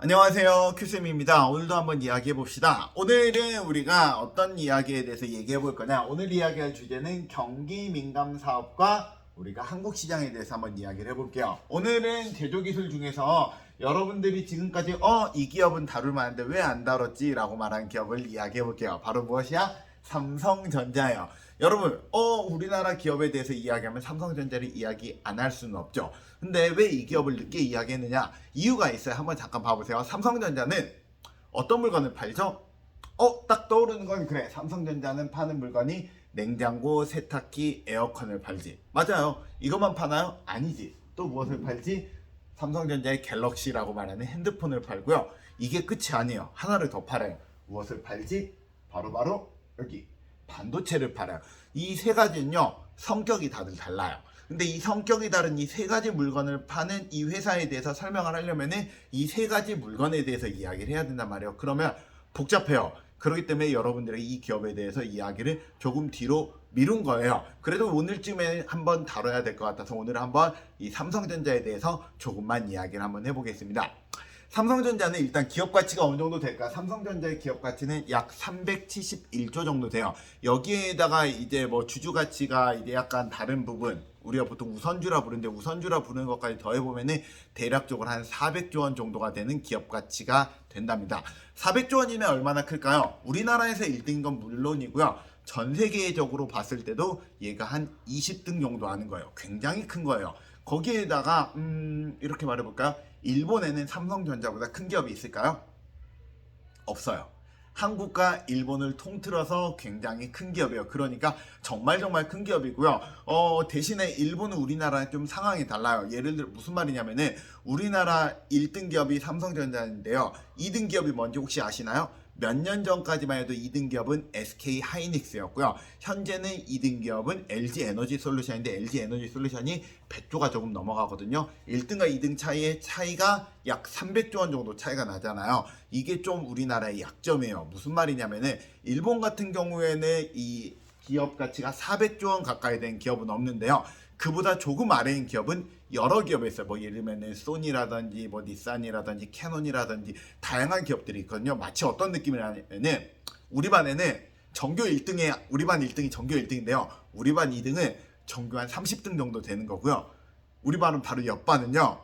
안녕하세요, 큐쌤입니다. 오늘도 한번 이야기해 봅시다. 오늘은 우리가 어떤 이야기에 대해서 얘기해 볼 거냐. 오늘 이야기할 주제는 경기 민감 사업과 우리가 한국 시장에 대해서 한번 이야기를 해볼게요. 오늘은 제조기술 중에서 여러분들이 지금까지 이 기업은 다룰 만한데 왜 안 다뤘지? 라고 말한 기업을 이야기해 볼게요. 바로 무엇이야? 삼성전자예요. 여러분, 우리나라 기업에 대해서 이야기하면 삼성전자를 이야기 안 할 수는 없죠. 근데 왜 이 기업을 늦게 이야기했느냐? 이유가 있어요. 한번 잠깐 봐보세요. 삼성전자는 어떤 물건을 팔죠? 딱 떠오르는 건 그래. 삼성전자는 파는 물건이 냉장고, 세탁기, 에어컨을 팔지. 맞아요. 이것만 파나요? 아니지. 또 무엇을 팔지? 삼성전자의 갤럭시라고 말하는 핸드폰을 팔고요. 이게 끝이 아니에요. 하나를 더 팔아요. 무엇을 팔지? 바로 여기 반도체를 팔아요. 이 세 가지는요, 성격이 다들 달라요. 근데 이 성격이 다른 이 세 가지 물건을 파는 이 회사에 대해서 설명을 하려면은 이 세 가지 물건에 대해서 이야기를 해야 된단 말이에요. 그러면 복잡해요. 그렇기 때문에 여러분들에게 이 기업에 대해서 이야기를 조금 뒤로 미룬 거예요. 그래도 오늘쯤에 한번 다뤄야 될 것 같아서 오늘 한번 이 삼성전자에 대해서 조금만 이야기를 한번 해보겠습니다. 삼성전자는 일단 기업 가치가 어느 정도 될까? 삼성전자의 기업 가치는 약 371조 정도 돼요. 여기에다가 이제 뭐 주주 가치가 이제 약간 다른 부분, 우리가 보통 우선주라 부르는데 우선주라 부르는 것까지 더해보면은 대략적으로 한 400조 원 정도가 되는 기업 가치가 된답니다. 400조 원이면 얼마나 클까요? 우리나라에서 1등인 건 물론이고요. 전 세계적으로 봤을 때도 얘가 한 20등 정도 하는 거예요. 굉장히 큰 거예요. 거기에다가 이렇게 말해볼까요? 일본에는 삼성전자보다 큰 기업이 있을까요? 없어요. 한국과 일본을 통틀어서 굉장히 큰 기업이에요. 그러니까 정말 큰 기업이고요. 대신에 일본은 우리나라랑 좀 상황이 달라요. 예를 들어 무슨 말이냐면은 우리나라 1등 기업이 삼성전자인데요. 2등 기업이 뭔지 혹시 아시나요? 몇 년 전까지만 해도 2등 기업은 SK 하이닉스였고요. 현재는 2등 기업은 LG 에너지 솔루션인데 LG 에너지 솔루션이 100조가 조금 넘어가거든요. 1등과 2등 사이의 차이가 약 300조 원 정도 차이가 나잖아요. 이게 좀 우리나라의 약점이에요. 무슨 말이냐면은 일본 같은 경우에는 이 기업 가치가 400조 원 가까이 된 기업은 없는데요. 그보다 조금 아래인 기업은 여러 기업이 있어요. 뭐 예를 들면 소니라든지 뭐 닛산이라든지 캐논이라든지 다양한 기업들이 있거든요. 마치 어떤 느낌이냐면은 우리 반에는 전교 1등에 우리 반 1등이 전교 1등인데요. 우리 반 2등은 전교 한 30등 정도 되는 거고요. 우리 반은 바로 옆반은요.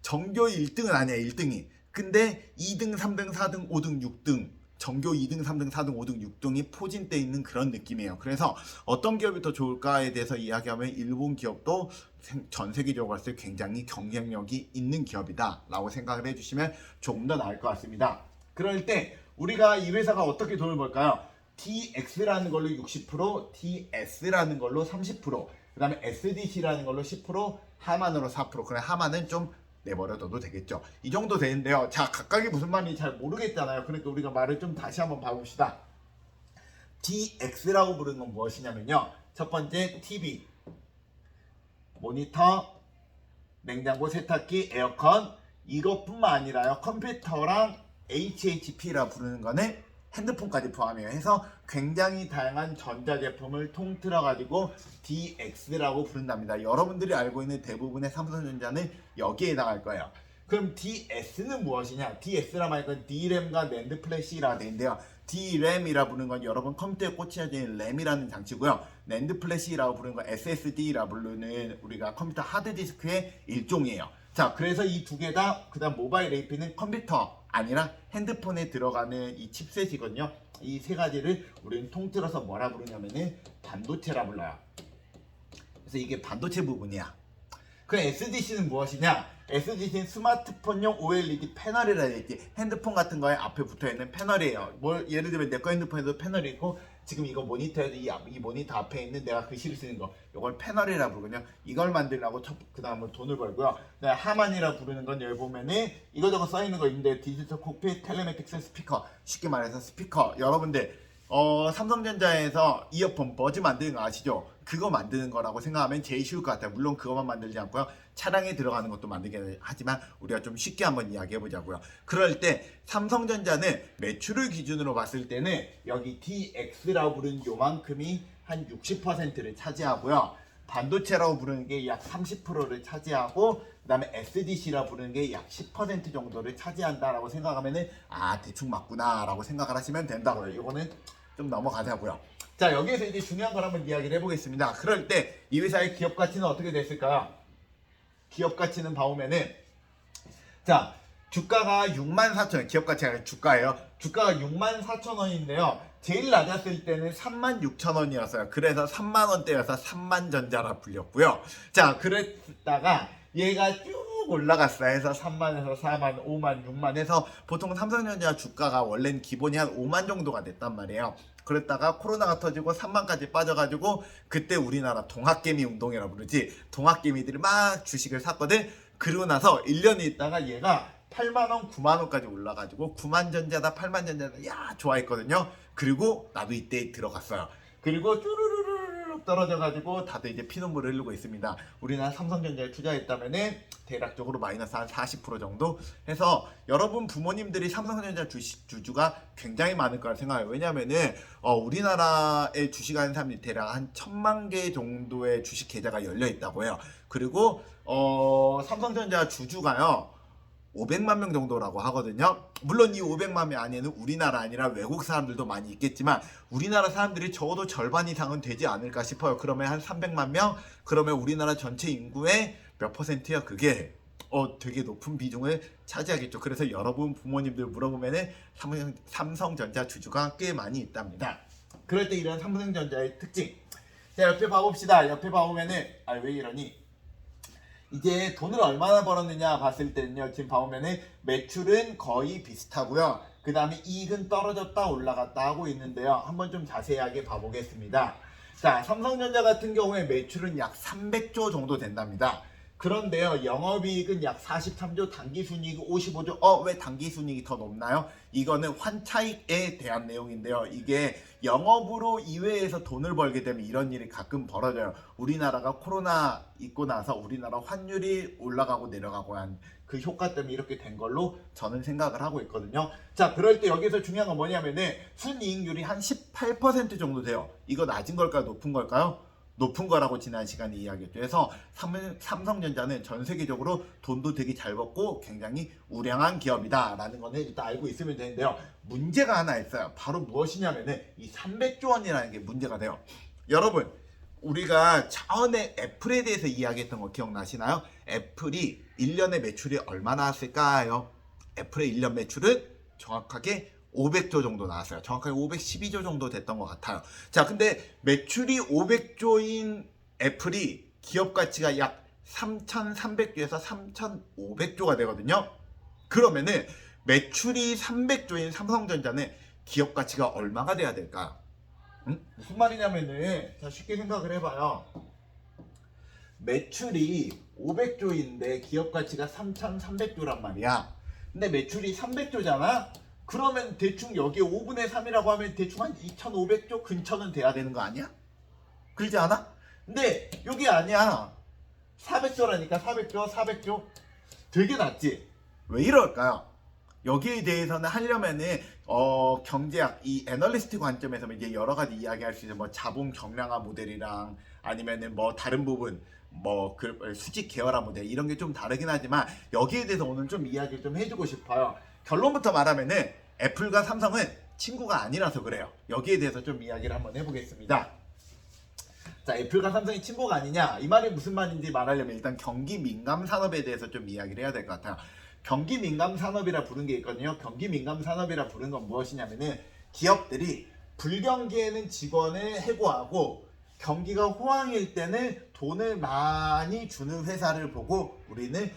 전교 1등은 아니야. 1등이. 근데 2등, 3등, 4등, 5등, 6등 전교 2등, 3등, 4등, 5등, 6등이 포진돼 있는 그런 느낌이에요. 그래서 어떤 기업이 더 좋을까에 대해서 이야기하면 일본 기업도 전 세계적으로 봤을 때 굉장히 경쟁력이 있는 기업이다 라고 생각을 해주시면 조금 더 나을 것 같습니다. 그럴 때 우리가 이 회사가 어떻게 돈을 벌까요? TX라는 걸로 60%, TS라는 걸로 30%, 그 다음에 SDC라는 걸로 10%, 하만으로 4%. 그래 하만은 좀 내버려둬도 되겠죠. 이 정도 되는데요. 자, 각각이 무슨 말인지 잘 모르겠잖아요. 그러니까 우리가 말을 좀 다시 한번 봐봅시다. DX라고 부르는 건 무엇이냐면요. 첫 번째 TV, 모니터, 냉장고, 세탁기, 에어컨 이것뿐만 아니라요. 컴퓨터랑 HHP라 부르는 거는 핸드폰까지 포함해요. 해서 굉장히 다양한 전자제품을 통틀어 가지고 DX라고 부른답니다. 여러분들이 알고 있는 대부분의 삼성전자는 여기에 나갈 거예요. 그럼 DS는 무엇이냐? DS라 말하면 DRAM과 NAND 플래시라 되어 있는데요. DRAM이라 부르는 건 여러분 컴퓨터에 꽂혀진 램이라는 장치고요. NAND 플래시라고 부르는 건 SSD라 부르는 우리가 컴퓨터 하드디스크의 일종이에요. 자, 그래서 이 두 개 다 그다음 모바일 AP는 컴퓨터 아니라 핸드폰에 들어가는 이 칩셋이거든요. 이 세 가지를 우리는 통틀어서 뭐라 부르냐면은 반도체라 불러요. 그래서 이게 반도체 부분이야. 그 SDC는 무엇이냐? SDC는 스마트폰용 OLED 패널이라 되어 있지. 핸드폰 같은 거에 앞에 붙어있는 패널이에요. 뭐 예를 들면 내 거 핸드폰에도 패널이 있고 지금 이거 모니터에도 이 모니터 앞에 있는 내가 글씨를 쓰는 거 이걸 패널이라 부르거든요. 이걸 만들려고 그 다음에 돈을 벌고요. 하만이라 부르는 건 여기 보면은 이거저거 써있는 거 있는데 디지털 콕핏, 텔레매틱스, 스피커 쉽게 말해서 스피커. 여러분들 삼성전자에서 이어폰 버즈 만드는 거 아시죠? 그거 만드는 거라고 생각하면 제일 쉬울 것 같아요. 물론 그것만 만들지 않고요. 차량에 들어가는 것도 만들게 하지만 우리가 좀 쉽게 한번 이야기해 보자고요. 그럴 때 삼성전자는 매출을 기준으로 봤을 때는 여기 DX라고 부르는 요만큼이 한 60%를 차지하고요. 반도체라고 부르는 게 약 30%를 차지하고 그다음에 SDC라 부르는 게 약 10% 정도를 차지한다라고 생각하면은 대충 맞구나라고 생각을 하시면 된다고요. 이거는 좀 넘어가자고요. 자, 여기에서 이제 중요한 걸 한번 이야기를 해보겠습니다. 그럴 때 이 회사의 기업 가치는 어떻게 됐을까요? 기업 가치는 봐오면은 자, 주가가 64,000원, 기업 가치가 아니라 주가예요. 주가가 64,000원인데요. 제일 낮았을 때는 36,000원이었어요. 그래서 3만원대여서 3만전자라 불렸고요. 자, 그랬다가 얘가 쭉 올라갔어요. 해서 3만에서 4만, 5만, 6만 해서 보통 삼성전자 주가가 원래는 기본이 한 5만 정도가 됐단 말이에요. 그랬다가 코로나가 터지고 3만까지 빠져가지고 그때 우리나라 동학개미 운동이라고 부르지. 동학개미들이 막 주식을 샀거든. 그러고 나서 1년 있다가 얘가 8만원, 9만원까지 올라가지고 9만전자다, 8만전자다, 야 좋아했거든요. 그리고 나도 이때 들어갔어요. 그리고 쭈르르르 떨어져가지고 다들 이제 피눈물을 흘리고 있습니다. 우리나라 삼성전자에 투자했다면은 대략적으로 마이너스 한 40% 정도 해서 여러분 부모님들이 삼성전자 주주가 굉장히 많을 거라 생각해요. 왜냐면은 우리나라에 주식하는 사람들이 대략 한 1,000만 개 정도의 주식 계좌가 열려 있다고 해요. 그리고 삼성전자 주주가요 500만 명 정도라고 하거든요. 물론 이 500만 명 안에는 우리나라 아니라 외국 사람들도 많이 있겠지만 우리나라 사람들이 적어도 절반 이상은 되지 않을까 싶어요. 그러면 한 300만 명? 그러면 우리나라 전체 인구의 몇 퍼센트야? 그게 되게 높은 비중을 차지하겠죠. 그래서 여러분 부모님들 물어보면은 삼성전자 주주가 꽤 많이 있답니다. 그럴 때 이런 삼성전자의 특징. 자, 옆에 봐봅시다. 옆에 봐보면은 왜 이러니? 이제 돈을 얼마나 벌었느냐 봤을 때는요. 지금 봐보면은 매출은 거의 비슷하고요. 그 다음에 이익은 떨어졌다 올라갔다 하고 있는데요. 한번 좀 자세하게 봐보겠습니다. 자, 삼성전자 같은 경우에 매출은 약 300조 정도 된답니다. 그런데요, 영업이익은 약 43조, 당기순이익 55조. 왜 당기순이익이 더 높나요? 이거는 환차익에 대한 내용인데요. 이게 영업으로 이외에서 돈을 벌게 되면 이런 일이 가끔 벌어져요. 우리나라가 코로나 있고 나서 우리나라 환율이 올라가고 내려가고 한 그 효과 때문에 이렇게 된 걸로 저는 생각을 하고 있거든요. 자, 그럴 때 여기서 중요한 건 뭐냐면은 순이익률이 한 18% 정도 돼요. 이거 낮은 걸까요? 높은 걸까요? 높은 거라고 지난 시간에 이야기했죠. 그래서 삼성전자는 전 세계적으로 돈도 되게 잘 벌고 굉장히 우량한 기업이다라는 거는 일단 알고 있으면 되는데요. 문제가 하나 있어요. 바로 무엇이냐면은 이 300조 원이라는 게 문제가 돼요. 여러분, 우리가 전에 애플에 대해서 이야기했던 거 기억나시나요? 애플이 1년에 매출이 얼마 나왔을까요? 애플의 1년 매출은 정확하게 500조 정도 나왔어요. 정확하게 512조 정도 됐던 것 같아요. 자, 근데 매출이 500조인 애플이 기업 가치가 약 3,300조에서 3,500조가 되거든요. 그러면은 매출이 300조인 삼성전자는 기업 가치가 얼마가 돼야 될까요? 무슨 말이냐면은 자, 쉽게 생각을 해봐요. 매출이 500조인데 기업 가치가 3,300조란 말이야. 근데 매출이 300조잖아? 그러면 대충 여기에 5분의 3이라고 하면 대충 한 2,500조 근처는 돼야 되는 거 아니야? 그러지 않아? 근데 여기 아니야. 400조라니까 400조 되게 낮지? 왜 이럴까요? 여기에 대해서는 하려면은 경제학 이 애널리스트 관점에서 이제 여러 가지 이야기할 수 있는 뭐 자본 경량화 모델이랑 아니면은 뭐 다른 부분 그 수직 계열화 모델 이런 게 좀 다르긴 하지만 여기에 대해서 오늘 좀 이야기 좀 해주고 싶어요. 결론부터 말하면은 애플과 삼성은 친구가 아니라서 그래요. 여기에 대해서 좀 이야기를 한번 해보겠습니다. 자, 애플과 삼성이 친구가 아니냐? 이 말이 무슨 말인지 말하려면 일단 경기 민감 산업에 대해서 좀 이야기를 해야 될 것 같아요. 경기 민감 산업이라 부른 게 있거든요. 경기 민감 산업이라 부른 건 무엇이냐면은 기업들이 불경기에는 직원을 해고하고 경기가 호황일 때는 돈을 많이 주는 회사를 보고 우리는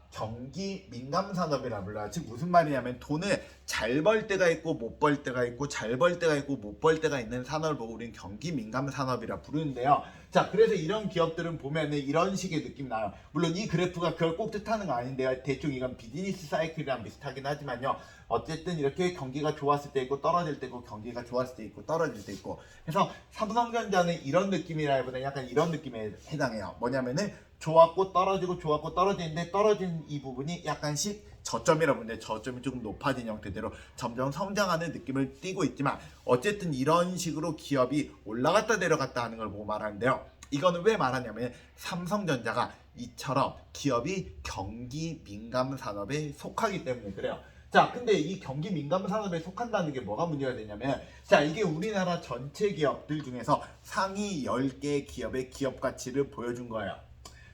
경기 민감 산업이라 불러요. 즉 무슨 말이냐면 돈을 잘 벌 때가 있고 못 벌 때가 있고 잘 벌 때가 있고 못 벌 때가 있는 산업을 보고 우리는 경기 민감 산업이라 부르는데요. 자, 그래서 이런 기업들은 보면은 이런 식의 느낌 나요. 물론 이 그래프가 그걸 꼭 뜻하는 건 아닌데요. 대충 이건 비즈니스 사이클이랑 비슷하긴 하지만요. 어쨌든 이렇게 경기가 좋았을 때 있고 떨어질 때 있고 경기가 좋았을 때 있고 떨어질 때 있고 그래서 삼성전자는 이런 느낌이라기보다는 약간 이런 느낌에 해당해요. 뭐냐면은 좋았고 떨어지고 좋았고 떨어지는데 떨어진 이 부분이 약간씩 저점이라 보는데 저점이 조금 높아진 형태대로 점점 성장하는 느낌을 띠고 있지만 어쨌든 이런 식으로 기업이 올라갔다 내려갔다 하는 걸 보고 말하는데요. 이거는 왜 말하냐면 삼성전자가 이처럼 기업이 경기 민감 산업에 속하기 때문에 그래요. 자, 근데 이 경기 민감 산업에 속한다는 게 뭐가 문제가 되냐면, 자, 이게 우리나라 전체 기업들 중에서 상위 10개 기업의 기업 가치를 보여준 거예요.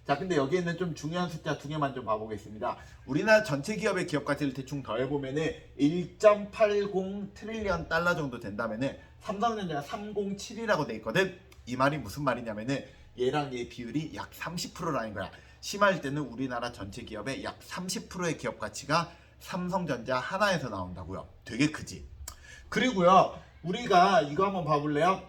자, 근데 여기에는 좀 중요한 숫자 두 개만 좀 봐보겠습니다. 우리나라 전체 기업의 기업 가치를 대충 더해보면은 1.80 트릴리언 달러 정도 된다면은 삼성전자가 307이라고 돼 있거든. 이 말이 무슨 말이냐면은 얘랑 얘 비율이 약 30%라는 거야. 심할 때는 우리나라 전체 기업의 약 30%의 기업 가치가 삼성전자 하나에서 나온다고요. 되게 크지. 그리고요, 우리가 이거 한번 봐볼래요?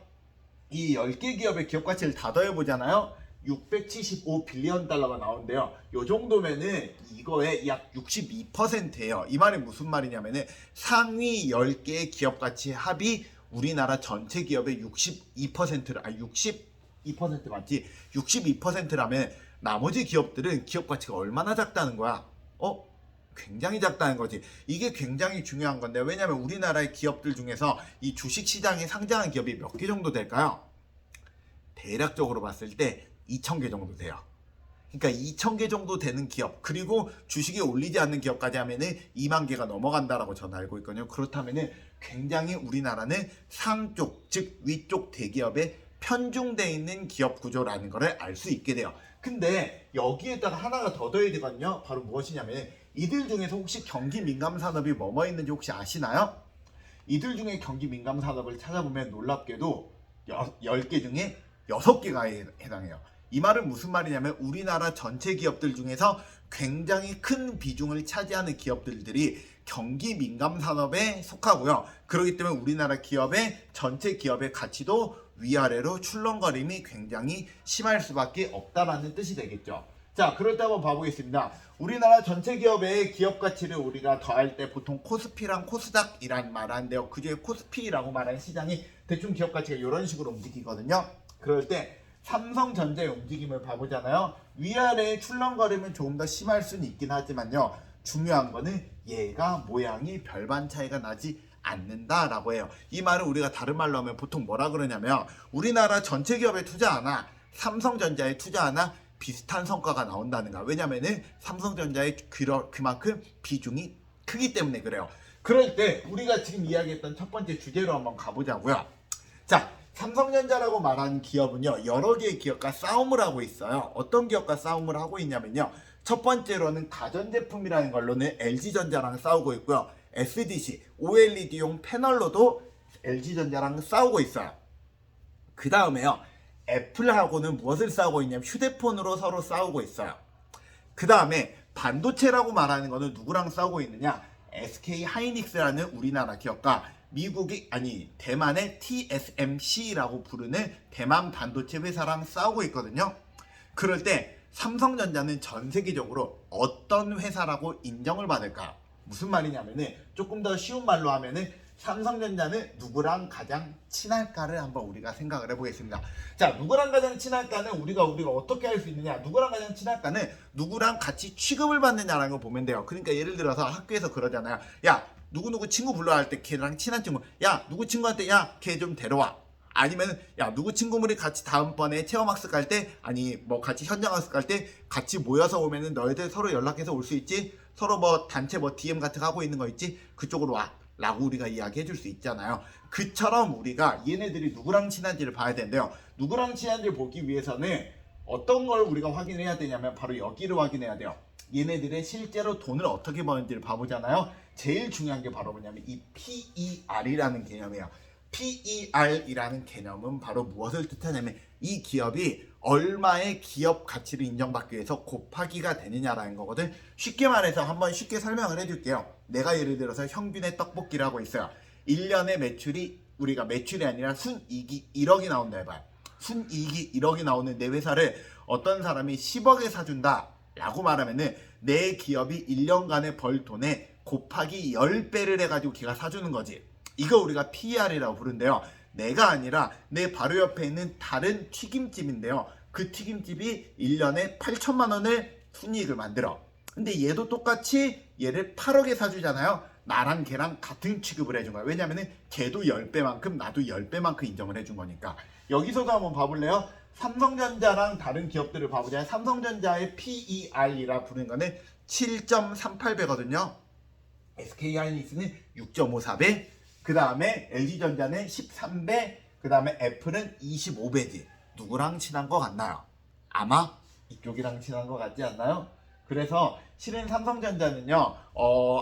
이 10개 기업의 기업 가치를 다 더해보잖아요. 675 빌리언 달러가 나온대요. 요 정도면은 이거의 약 62%예요. 이 말이 무슨 말이냐면은 상위 10개의 기업 가치 합이 우리나라 전체 기업의 62%를 62% 맞지? 62%라면 나머지 기업들은 기업 가치가 얼마나 작다는 거야? 굉장히 작다는 거지. 이게 굉장히 중요한 건데, 왜냐면 우리나라의 기업들 중에서 이 주식시장에 상장한 기업이 몇 개 정도 될까요? 대략적으로 봤을 때 2,000개 정도 돼요. 그러니까 2,000개 정도 되는 기업, 그리고 주식이 올리지 않는 기업까지 하면은 2만 개가 넘어간다라고 저는 알고 있거든요. 그렇다면은 굉장히 우리나라는 상쪽, 즉 위쪽 대기업에 편중되어 있는 기업 구조라는 것을 알 수 있게 돼요. 근데 여기에다가 하나가 더 더해야 되거든요. 바로 무엇이냐면 이들 중에서 혹시 경기 민감 산업이 뭐뭐 있는지 혹시 아시나요? 이들 중에 경기 민감 산업을 찾아보면 놀랍게도 10개 중에 6개가 해당해요. 이 말은 무슨 말이냐면 우리나라 전체 기업들 중에서 굉장히 큰 비중을 차지하는 기업들이 경기 민감 산업에 속하고요. 그렇기 때문에 우리나라 기업의 전체 기업의 가치도 위아래로 출렁거림이 굉장히 심할 수밖에 없다라는 뜻이 되겠죠. 자, 그럴 때 한번 봐보겠습니다. 우리나라 전체 기업의 기업 가치를 우리가 더할 때 보통 코스피랑 코스닥이란 말을 하는데요. 그중에 코스피라고 말하는 시장이 대충 기업 가치가 이런 식으로 움직이거든요. 그럴 때 삼성전자의 움직임을 봐보잖아요. 위아래의 출렁거림은 조금 더 심할 수는 있긴 하지만요. 중요한 거는 얘가 모양이 별반 차이가 나지 않는다라고 해요. 이 말은 우리가 다른 말로 하면 보통 뭐라 그러냐면 우리나라 전체 기업에 투자하나 삼성전자에 투자하나 비슷한 성과가 나온다는가. 왜냐면은 삼성전자의 그만큼 비중이 크기 때문에 그래요. 그럴 때 우리가 지금 이야기했던 첫 번째 주제로 한번 가보자고요. 자, 삼성전자라고 말하는 기업은요, 여러 개의 기업과 싸움을 하고 있어요. 어떤 기업과 싸움을 하고 있냐면요, 첫 번째로는 가전제품이라는 걸로는 LG전자랑 싸우고 있고요. SDC, OLED용 패널로도 LG전자랑 싸우고 있어요. 그 다음에요, 애플하고는 무엇을 싸우고 있냐면 휴대폰으로 서로 싸우고 있어요. 그 다음에 반도체라고 말하는 거는 누구랑 싸우고 있느냐? SK 하이닉스라는 우리나라 기업과 대만의 TSMC라고 부르는 대만 반도체 회사랑 싸우고 있거든요. 그럴 때 삼성전자는 전 세계적으로 어떤 회사라고 인정을 받을까? 무슨 말이냐면은 조금 더 쉬운 말로 하면은 삼성전자는 누구랑 가장 친할까를 한번 우리가 생각을 해보겠습니다. 자, 누구랑 가장 친할까는 우리가 어떻게 할 수 있느냐? 누구랑 가장 친할까는 누구랑 같이 취급을 받느냐라는 거 보면 돼요. 그러니까 예를 들어서 학교에서 그러잖아요. 야, 누구누구 친구 불러 할 때 걔랑 친한 친구, 야, 누구 친구한테 야, 걔 좀 데려와. 아니면 야, 누구 친구들이 같이 다음번에 체험학습 갈 때, 아니 뭐 같이 현장학습 갈 때 같이 모여서 오면은 너희들 서로 연락해서 올 수 있지? 서로 뭐 단체 뭐 DM 같은 거 하고 있는 거 있지? 그쪽으로 와 라고 우리가 이야기해 줄 수 있잖아요. 그처럼 우리가 얘네들이 누구랑 친한지를 봐야 되는데요. 누구랑 친한지를 보기 위해서는 어떤 걸 우리가 확인해야 되냐면 바로 여기를 확인해야 돼요. 얘네들의 실제로 돈을 어떻게 버는지를 봐보잖아요. 제일 중요한 게 바로 뭐냐면 이 PER이라는 개념이에요. PER이라는 개념은 바로 무엇을 뜻하냐면 이 기업이 얼마의 기업 가치를 인정받기 위해서 곱하기가 되느냐라는 거거든. 쉽게 말해서 한번 쉽게 설명을 해줄게요. 내가 예를 들어서 형균의 떡볶이를 하고 있어요. 1년의 매출이 우리가 매출이 아니라 순이익이 1억이 나온다 해봐요. 순이익이 1억이 나오는 내 회사를 어떤 사람이 10억에 사준다 라고 말하면은 내 기업이 1년간에 벌 돈에 곱하기 10배를 해가지고 걔가 사주는 거지. 이거 우리가 PER이라고 부른대요. 내가 아니라 내 바로 옆에 있는 다른 튀김집인데요. 그 튀김집이 1년에 8천만 원을 순이익을 만들어. 근데 얘도 똑같이 얘를 8억에 사주잖아요. 나랑 걔랑 같은 취급을 해준 거야. 왜냐면은 걔도 10배만큼 나도 10배만큼 인정을 해준 거니까. 여기서도 한번 봐볼래요? 삼성전자랑 다른 기업들을 봐보자. 삼성전자의 PER이라 부르는 거는 7.38배거든요. SK하이닉스는 6.54배, 그 다음에 LG전자는 13배, 그 다음에 애플은 25배지. 누구랑 친한 거 같나요? 아마 이쪽이랑 친한 거 같지 않나요? 그래서 실은 삼성전자는요,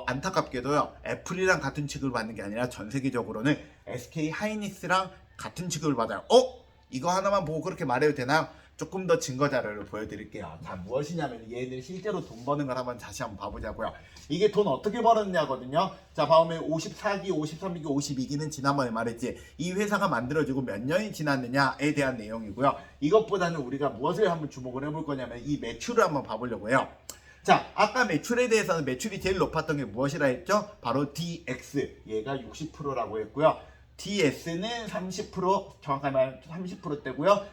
안타깝게도요, 애플이랑 같은 취급을 받는 게 아니라 전 세계적으로는 SK하이닉스랑 같은 취급을 받아요. 이거 하나만 보고 그렇게 말해도 되나요? 조금 더 증거 자료를 보여드릴게요. 자, 무엇이냐면 얘들 실제로 돈 버는 걸 한번 다시 한번 봐보자고요. 이게 돈 어떻게 벌었냐거든요. 자, 봐보면 54기, 53기, 52기는 지난번에 말했지. 이 회사가 만들어지고 몇 년이 지났느냐에 대한 내용이고요. 이것보다는 우리가 무엇을 한번 주목을 해볼 거냐면 이 매출을 한번 봐보려고 해요. 자, 아까 매출에 대해서는 매출이 제일 높았던 게 무엇이라 했죠? 바로 DX, 얘가 60%라고 했고요. DS는 30%, 정확하게 말하면 30%대고요.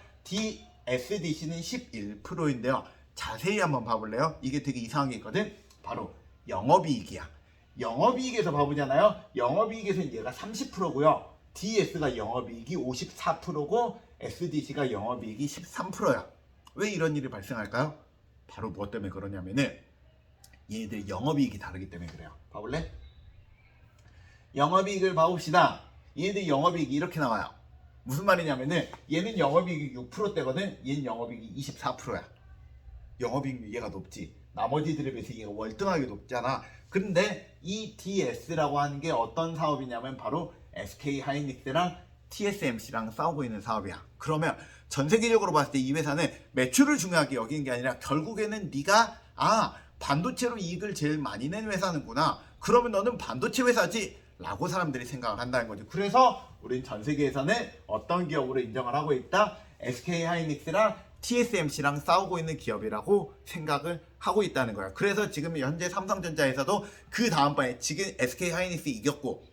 SDC는 11%인데요. 자세히 한번 봐볼래요? 이게 되게 이상한 게 있거든. 바로 영업이익이야. 영업이익에서 봐보잖아요. 영업이익에서는 얘가 30%고요. DS가 영업이익이 54%고 SDC가 영업이익이 13%야. 왜 이런 일이 발생할까요? 바로 무엇 때문에 그러냐면은 얘들 영업이익이 다르기 때문에 그래요. 봐볼래? 영업이익을 봐봅시다. 얘들 영업이익이 이렇게 나와요. 무슨 말이냐면은 얘는 영업이익이 6%대거든. 얘는 영업이익이 24%야. 영업이익 얘가 높지. 나머지들에 비해서 얘가 월등하게 높잖아. 근데 이 DS라고 하는 게 어떤 사업이냐면 바로 SK하이닉스랑 TSMC랑 싸우고 있는 사업이야. 그러면 전 세계적으로 봤을 때 이 회사는 매출을 중요하게 여기는 게 아니라 결국에는 네가 반도체로 이익을 제일 많이 낸 회사는구나. 그러면 너는 반도체 회사지 라고 사람들이 생각을 한다는 거죠. 그래서 우린 전 세계에서는 어떤 기업으로 인정을 하고 있다? SK하이닉스랑 TSMC랑 싸우고 있는 기업이라고 생각을 하고 있다는 거야. 그래서 지금 현재 삼성전자에서도 그 다음번에 지금 SK하이닉스 이겼고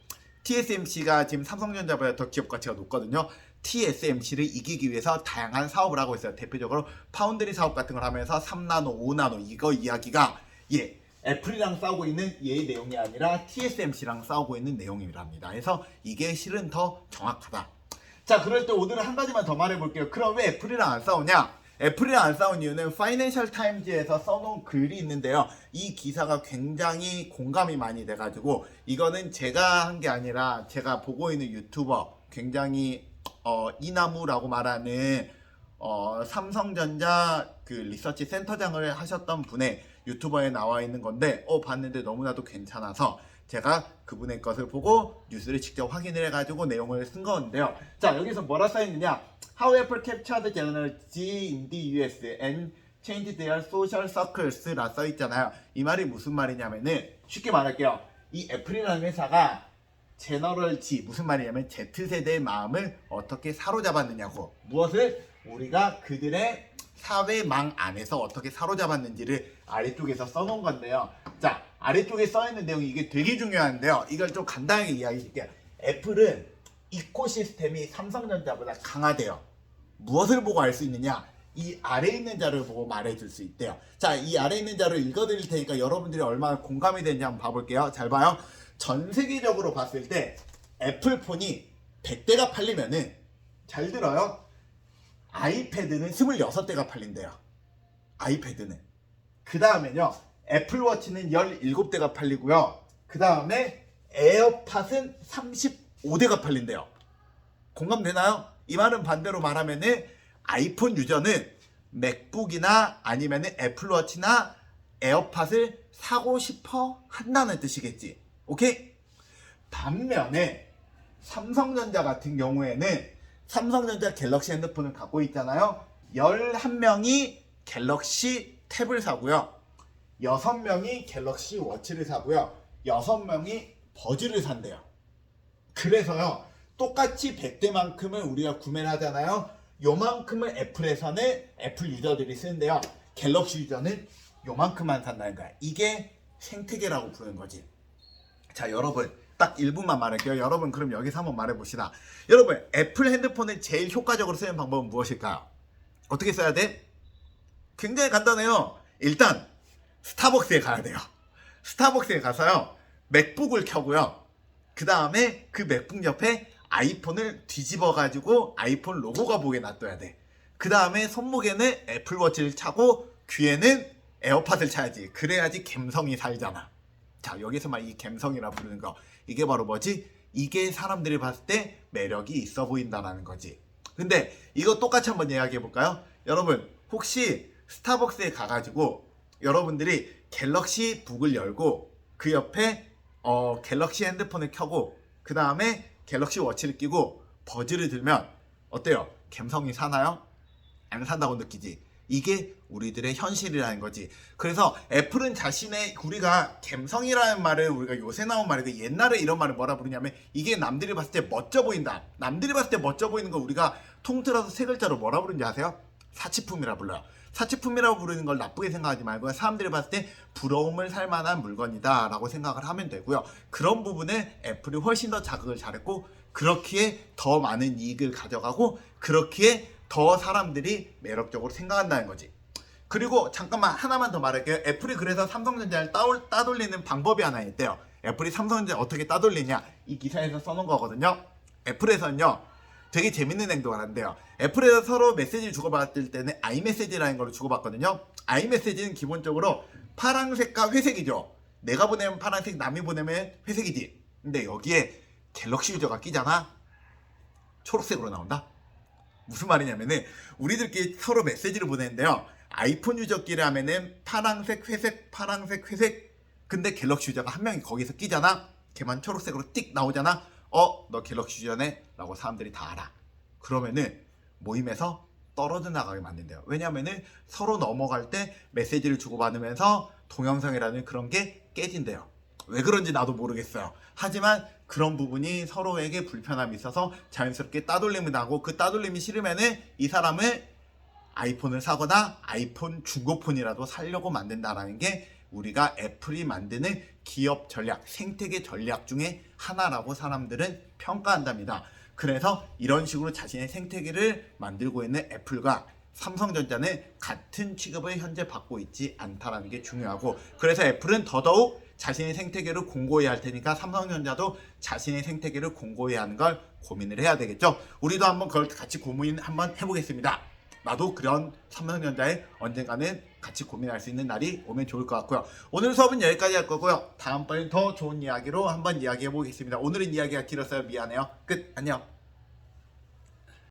TSMC가 지금 삼성전자보다 더 기업 가치가 높거든요. TSMC를 이기기 위해서 다양한 사업을 하고 있어요. 대표적으로 파운드리 사업 같은 걸 하면서 3나노, 5나노 이거 이야기가 애플이랑 싸우고 있는 얘의 내용이 아니라 TSMC랑 싸우고 있는 내용이랍니다. 그래서 이게 실은 더 정확하다. 자, 그럴 때 오늘은 한 가지만 더 말해볼게요. 그럼 왜 애플이랑 안 싸우냐? 애플이랑 안 싸운 이유는 파이낸셜 타임즈에서 써놓은 글이 있는데요. 이 기사가 굉장히 공감이 많이 돼가지고 이거는 제가 한 게 아니라 제가 보고 있는 유튜버 굉장히 이나무라고 말하는 삼성전자 그 리서치 센터장을 하셨던 분의 유튜버에 나와 있는 건데 봤는데 너무나도 괜찮아서 제가 그분의 것을 보고 뉴스를 직접 확인을 해가지고 내용을 쓴 건데요. 자, 여기서 뭐라 써있느냐? How Apple captured technology in the US and changed their social circles 라 써있잖아요. 이 말이 무슨 말이냐면은 쉽게 말할게요. 이 애플이라는 회사가 제너럴 G, 무슨 말이냐면 Z세대의 마음을 어떻게 사로잡았느냐고. 무엇을? 우리가 그들의 사회망 안에서 어떻게 사로잡았는지를 아래쪽에서 써놓은 건데요. 자, 아래쪽에 써있는 내용이 이게 되게 중요한데요. 이걸 좀 간단하게 이야기해줄게요. 애플은 이코시스템이 삼성전자보다 강하대요. 무엇을 보고 알 수 있느냐? 이 아래에 있는 자료를 보고 말해줄 수 있대요. 자, 이 아래에 있는 자료를 읽어드릴 테니까 여러분들이 얼마나 공감이 되는지 한번 봐볼게요. 잘 봐요. 전 세계적으로 봤을 때 애플폰이 100대가 팔리면은, 잘 들어요, 아이패드는 26대가 팔린대요. 아이패드는. 그 다음에요, 애플워치는 17대가 팔리고요. 그 다음에 에어팟은 35대가 팔린대요. 공감되나요? 이 말은 반대로 말하면은 아이폰 유저는 맥북이나 아니면은 애플워치나 에어팟을 사고 싶어 한다는 뜻이겠지. 오케이? 반면에 삼성전자 같은 경우에는 삼성전자 갤럭시 핸드폰을 갖고 있잖아요. 11명이 갤럭시 탭을 사고요. 6명이 갤럭시 워치를 사고요. 6명이 버즈를 산대요. 그래서요, 똑같이 100대만큼은 우리가 구매를 하잖아요. 요만큼은 애플에서는 애플 유저들이 쓰는데요. 갤럭시 유저는 요만큼만 산다는 거야. 이게 생태계라고 부르는 거지. 자, 여러분 딱 1분만 말할게요. 여러분 그럼 여기서 한번 말해봅시다. 여러분, 애플 핸드폰을 제일 효과적으로 쓰는 방법은 무엇일까요? 어떻게 써야 돼? 굉장히 간단해요. 일단 스타벅스에 가야 돼요. 스타벅스에 가서요, 맥북을 켜고요. 그 다음에 그 맥북 옆에 아이폰을 뒤집어 가지고 아이폰 로고가 보게 놔둬야 돼. 그 다음에 손목에는 애플워치를 차고 귀에는 에어팟을 차야지. 그래야지 갬성이 살잖아. 자, 여기서만 이 갬성이라 부르는 거, 이게 바로 뭐지? 이게 사람들이 봤을 때 매력이 있어 보인다라는 거지. 근데 이거 똑같이 한번 이야기해 볼까요? 여러분, 혹시 스타벅스에 가가지고 여러분들이 갤럭시 북을 열고 그 옆에 갤럭시 핸드폰을 켜고 그 다음에 갤럭시 워치를 끼고 버즈를 들면 어때요? 갬성이 사나요? 안 산다고 느끼지. 이게 우리들의 현실이라는 거지. 그래서 애플은 자신의, 우리가 갬성이라는 말을, 우리가 요새 나온 말이고 옛날에 이런 말을 뭐라 부르냐면 이게 남들이 봤을 때 멋져 보인다. 남들이 봤을 때 멋져 보이는 거 우리가 통틀어서 세 글자로 뭐라 부르는지 아세요? 사치품이라 불러요. 사치품이라고 부르는 걸 나쁘게 생각하지 말고 사람들이 봤을 때 부러움을 살 만한 물건이다 라고 생각을 하면 되고요. 그런 부분을 애플이 훨씬 더 자극을 잘했고, 그렇기에 더 많은 이익을 가져가고, 그렇기에 더 사람들이 매력적으로 생각한다는 거지. 그리고 잠깐만 하나만 더 말할게요. 애플이 그래서 삼성전자를 따돌리는 방법이 하나 있대요. 애플이 삼성전자 어떻게 따돌리냐, 이 기사에서 써놓은 거거든요. 애플에서는요 되게 재밌는 행동을 한대요. 애플에서 서로 메시지를 주고받을 때는 아이메시지라는 걸 주고받거든요. 아이메시지는 기본적으로 파란색과 회색이죠. 내가 보내면 파란색, 남이 보내면 회색이지. 근데 여기에 갤럭시 유저가 끼잖아. 초록색으로 나온다. 무슨 말이냐면은 우리들끼리 서로 메시지를 보내는데요. 아이폰 유저끼리 하면은 파란색, 회색, 파란색, 회색. 근데 갤럭시 유저가 한 명이 거기서 끼잖아. 걔만 초록색으로 띡 나오잖아. 너 갤럭시 유저네? 라고 사람들이 다 알아. 그러면은 모임에서 떨어져 나가게 만든대요. 왜냐면은 서로 넘어갈 때 메시지를 주고받으면서 동영상이라는 그런 게 깨진대요. 왜 그런지 나도 모르겠어요. 하지만 그런 부분이 서로에게 불편함이 있어서 자연스럽게 따돌림을 하고, 그 따돌림이 싫으면은 이 사람을 아이폰을 사거나 아이폰 중고폰이라도 사려고 만든다라는 게 우리가 애플이 만드는 기업 전략, 생태계 전략 중에 하나라고 사람들은 평가한답니다. 그래서 이런 식으로 자신의 생태계를 만들고 있는 애플과 삼성전자는 같은 취급을 현재 받고 있지 않다라는 게 중요하고, 그래서 애플은 더더욱 자신의 생태계를 공고히 할 테니까 삼성전자도 자신의 생태계를 공고히 하는 걸 고민을 해야 되겠죠. 우리도 한번 그걸 같이 고민 한번 해보겠습니다. 나도 그런 삼성전자에 언젠가는 같이 고민할 수 있는 날이 오면 좋을 것 같고요. 오늘 수업은 여기까지 할 거고요. 다음번엔 더 좋은 이야기로 한번 이야기해 보겠습니다. 오늘은 이야기가 길었어요. 미안해요. 끝. 안녕.